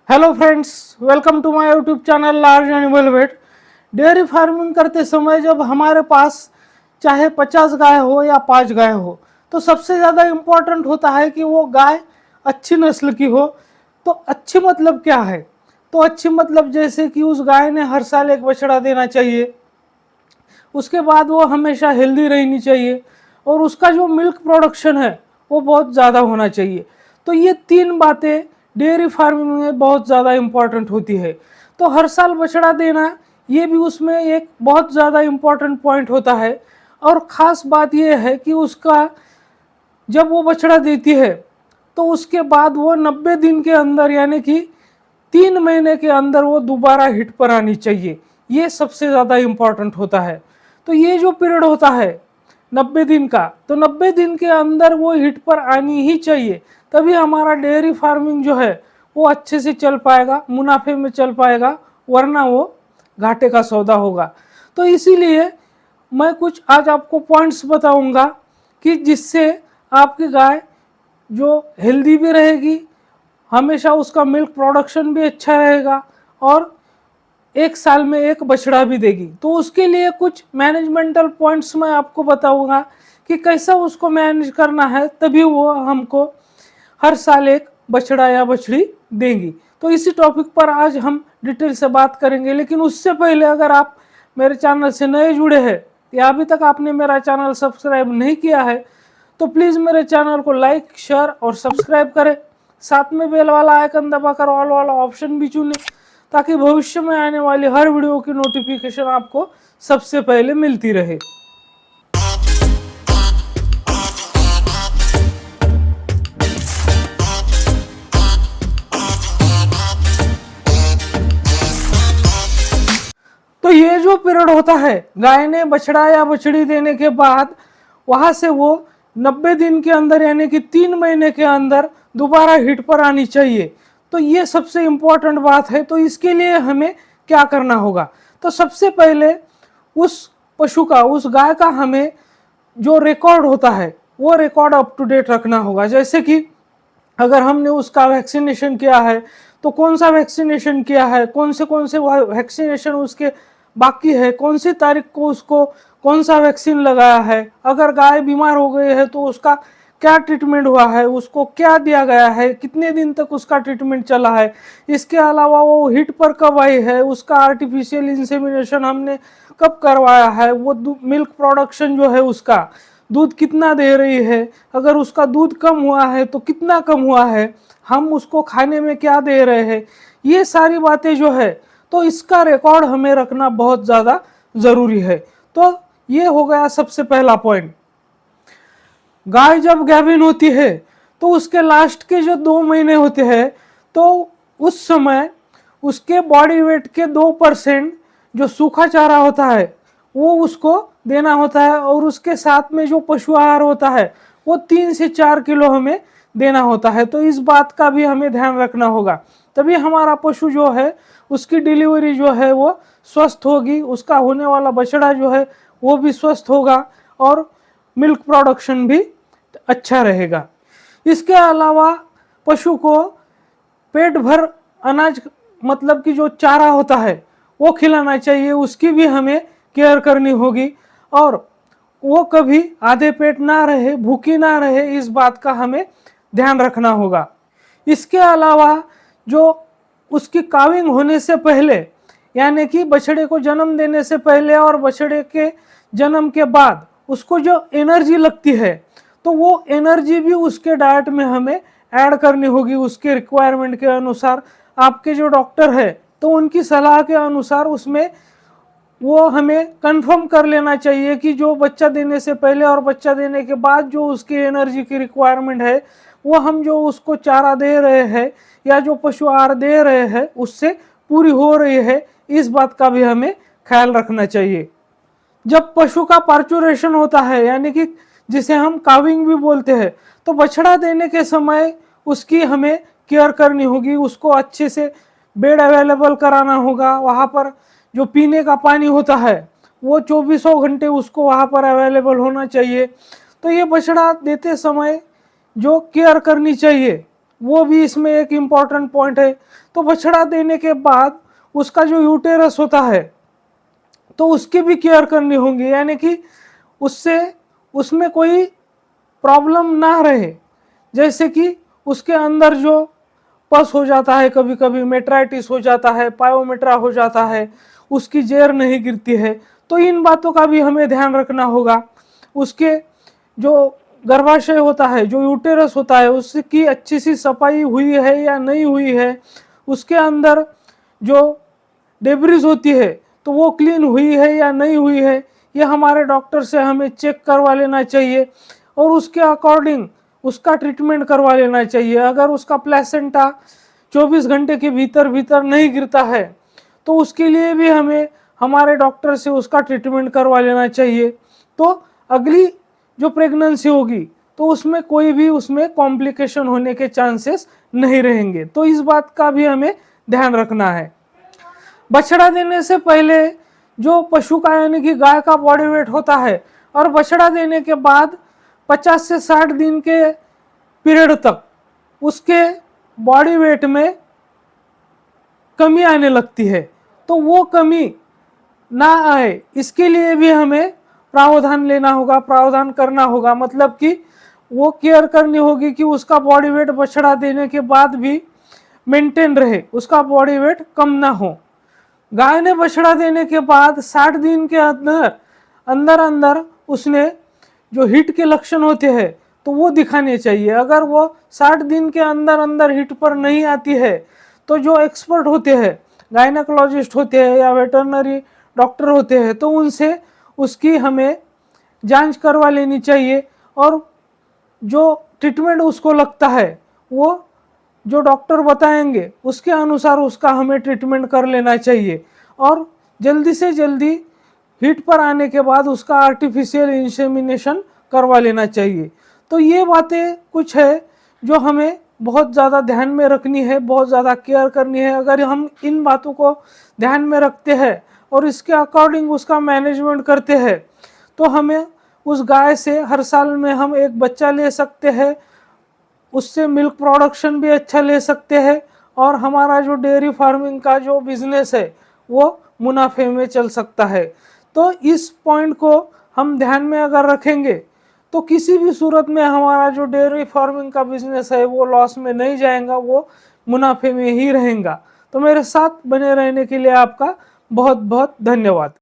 Hello friends, welcome to my YouTube channel large animal vet. Dairy farming करते समय जब हमारे पास चाहे 50 गाय हो या 5 गाय हो, तो सबसे ज़्यादा इम्पोर्टेंट होता है कि वो गाय अच्छी नस्ल की हो। तो अच्छी मतलब क्या है? तो अच्छी मतलब जैसे कि उस गाय ने हर साल एक बछड़ा देना चाहिए, उसके बाद वो हमेशा हेल्दी रहनी चाहिए और उसका जो मिल्क प्रोडक्शन है वो बहुत ज़्यादा होना चाहिए। तो ये तीन बातें डेयरी फार्मिंग में बहुत ज़्यादा इम्पॉर्टेंट होती है। तो हर साल बछड़ा देना ये भी उसमें एक बहुत ज़्यादा इम्पॉर्टेंट पॉइंट होता है। और ख़ास बात यह है कि उसका जब वो बछड़ा देती है तो उसके बाद वो 90 दिन के अंदर यानी कि 3 महीने के अंदर वो दोबारा हिट पर आनी चाहिए। ये सबसे ज़्यादा इम्पॉर्टेंट होता है। तो ये जो पीरियड होता है 90 दिन का, तो 90 दिन के अंदर वो हिट पर आनी ही चाहिए, तभी हमारा डेयरी फार्मिंग जो है वो अच्छे से चल पाएगा, मुनाफे में चल पाएगा, वरना वो घाटे का सौदा होगा। तो इसीलिए मैं कुछ आज आपको पॉइंट्स बताऊंगा कि जिससे आपकी गाय जो हेल्दी भी रहेगी, हमेशा उसका मिल्क प्रोडक्शन भी अच्छा रहेगा और एक साल में एक बछड़ा भी देगी। तो उसके लिए कुछ मैनेजमेंटल पॉइंट्स मैं आपको बताऊंगा कि कैसा उसको मैनेज करना है, तभी वो हमको हर साल एक बछड़ा या बछड़ी देंगी। तो इसी टॉपिक पर आज हम डिटेल से बात करेंगे। लेकिन उससे पहले अगर आप मेरे चैनल से नए जुड़े हैं या अभी तक आपने मेरा चैनल सब्सक्राइब नहीं किया है, तो प्लीज़ मेरे चैनल को लाइक, शेयर और सब्सक्राइब करें। साथ में बेल वाला आइकन दबाकर ऑल वाला ऑप्शन भी चुनें, ताकि भविष्य में आने वाली हर वीडियो की नोटिफिकेशन आपको सबसे पहले मिलती रहे। तो ये जो पीरियड होता है गाय ने बछड़ा या बछड़ी देने के बाद, वहां से वो 90 दिन के अंदर यानी कि 3 महीने के अंदर दोबारा हिट पर आनी चाहिए। तो ये सबसे इम्पोर्टेंट बात है। तो इसके लिए हमें क्या करना होगा? तो सबसे पहले उस पशु का, उस गाय का हमें जो रिकॉर्ड होता है वो रिकॉर्ड अप टू डेट रखना होगा। जैसे कि अगर हमने उसका वैक्सीनेशन किया है तो कौन सा वैक्सीनेशन किया है, कौन से वैक्सीनेशन उसके बाकी है, कौन सी तारीख को उसको कौन सा वैक्सीन लगाया है, अगर गाय बीमार हो गई है तो उसका क्या ट्रीटमेंट हुआ है, उसको क्या दिया गया है, कितने दिन तक उसका ट्रीटमेंट चला है। इसके अलावा वो हिट पर कब आई है, उसका आर्टिफिशियल इंसेमिनेशन हमने कब करवाया है, वो मिल्क प्रोडक्शन जो है उसका दूध कितना दे रही है, अगर उसका दूध कम हुआ है तो कितना कम हुआ है, हम उसको खाने में क्या दे रहे हैं, ये सारी बातें जो है तो इसका रिकॉर्ड हमें रखना बहुत ज़्यादा ज़रूरी है। तो ये हो गया सबसे पहला पॉइंट। गाय जब गाभिन होती है तो उसके लास्ट के जो 2 महीने होते हैं, तो उस समय उसके बॉडी वेट के 2% जो सूखा चारा होता है वो उसको देना होता है, और उसके साथ में जो पशु आहार होता है वो 3 से 4 किलो हमें देना होता है। तो इस बात का भी हमें ध्यान रखना होगा, तभी हमारा पशु जो है उसकी डिलीवरी जो है वो स्वस्थ होगी, उसका होने वाला बछड़ा जो है वो भी स्वस्थ होगा और मिल्क प्रोडक्शन भी अच्छा रहेगा। इसके अलावा पशु को पेट भर अनाज मतलब कि जो चारा होता है वो खिलाना चाहिए, उसकी भी हमें केयर करनी होगी, और वो कभी आधे पेट ना रहे, भूखी ना रहे, इस बात का हमें ध्यान रखना होगा। इसके अलावा जो उसकी काविंग होने से पहले यानी कि बछड़े को जन्म देने से पहले और बछड़े के जन्म के बाद उसको जो एनर्जी लगती है, तो वो एनर्जी भी उसके डाइट में हमें ऐड करनी होगी उसके रिक्वायरमेंट के अनुसार। आपके जो डॉक्टर है तो उनकी सलाह के अनुसार उसमें वो हमें कंफर्म कर लेना चाहिए कि जो बच्चा देने से पहले और बच्चा देने के बाद जो उसकी एनर्जी की रिक्वायरमेंट है, वो हम जो उसको चारा दे रहे हैं या जो पशु आहार दे रहे हैं उससे पूरी हो रही है, इस बात का भी हमें ख्याल रखना चाहिए। जब पशु का पार्चुरेशन होता है यानी कि जिसे हम काविंग भी बोलते हैं, तो बछड़ा देने के समय उसकी हमें केयर करनी होगी, उसको अच्छे से बेड अवेलेबल कराना होगा, वहाँ पर जो पीने का पानी होता है वो 2400 घंटे उसको वहाँ पर अवेलेबल होना चाहिए। तो ये बछड़ा देते समय जो केयर करनी चाहिए वो भी इसमें एक इम्पॉर्टेंट पॉइंट है। तो बछड़ा देने के बाद उसका जो यूटेरस होता है तो उसकी भी केयर करनी होगी, यानी कि उससे उसमें कोई प्रॉब्लम ना रहे। जैसे कि उसके अंदर जो पस हो जाता है, कभी कभी मेट्राइटिस हो जाता है, पायोमेट्रा हो जाता है, उसकी जेर नहीं गिरती है, तो इन बातों का भी हमें ध्यान रखना होगा। उसके जो गर्भाशय होता है, जो यूटेरस होता है, उसकी अच्छी सी सफाई हुई है या नहीं हुई है, उसके अंदर जो डेब्रिज होती है तो वो क्लीन हुई है या नहीं हुई है, ये हमारे डॉक्टर से हमें चेक करवा लेना चाहिए और उसके अकॉर्डिंग उसका ट्रीटमेंट करवा लेना चाहिए। अगर उसका प्लेसेंटा 24 घंटे के भीतर भीतर नहीं गिरता है तो उसके लिए भी हमें हमारे डॉक्टर से उसका ट्रीटमेंट करवा लेना चाहिए। तो अगली जो प्रेगनेंसी होगी तो उसमें कोई भी उसमें कॉम्प्लिकेशन होने के चांसेस नहीं रहेंगे, तो इस बात का भी हमें ध्यान रखना है। बछड़ा देने से पहले जो पशु का यानी कि गाय का बॉडी वेट होता है और बछड़ा देने के बाद 50 से 60 दिन के पीरियड तक उसके बॉडी वेट में कमी आने लगती है, तो वो कमी ना आए इसके लिए भी हमें प्रावधान लेना होगा, प्रावधान करना होगा। मतलब कि वो केयर करनी होगी कि उसका बॉडी वेट बछड़ा देने के बाद भी मेंटेन रहे, उसका बॉडी वेट कम ना हो। गाय ने बछड़ा देने के बाद 60 दिन के अंदर अंदर अंदर उसने जो हिट के लक्षण होते हैं तो वो दिखाने चाहिए। अगर वो 60 दिन के अंदर अंदर हिट पर नहीं आती है तो जो एक्सपर्ट होते हैं, गायनेकोलॉजिस्ट होते हैं या वेटरनरी डॉक्टर होते हैं, तो उनसे उसकी हमें जांच करवा लेनी चाहिए और जो ट्रीटमेंट उसको लगता है वो जो डॉक्टर बताएंगे उसके अनुसार उसका हमें ट्रीटमेंट कर लेना चाहिए और जल्दी से जल्दी हीट पर आने के बाद उसका आर्टिफिशियल इंसेमिनेशन करवा लेना चाहिए। तो ये बातें कुछ है जो हमें बहुत ज़्यादा ध्यान में रखनी है, बहुत ज़्यादा केयर करनी है। अगर हम इन बातों को ध्यान में रखते हैं और इसके अकॉर्डिंग उसका मैनेजमेंट करते हैं तो हमें उस गाय से हर साल में हम एक बच्चा ले सकते हैं, उससे मिल्क प्रोडक्शन भी अच्छा ले सकते हैं और हमारा जो डेयरी फार्मिंग का जो बिजनेस है वो मुनाफे में चल सकता है। तो इस पॉइंट को हम ध्यान में अगर रखेंगे तो किसी भी सूरत में हमारा जो डेयरी फार्मिंग का बिजनेस है वो लॉस में नहीं जाएगा, वो मुनाफे में ही रहेगा। तो मेरे साथ बने रहने के लिए आपका बहुत बहुत धन्यवाद।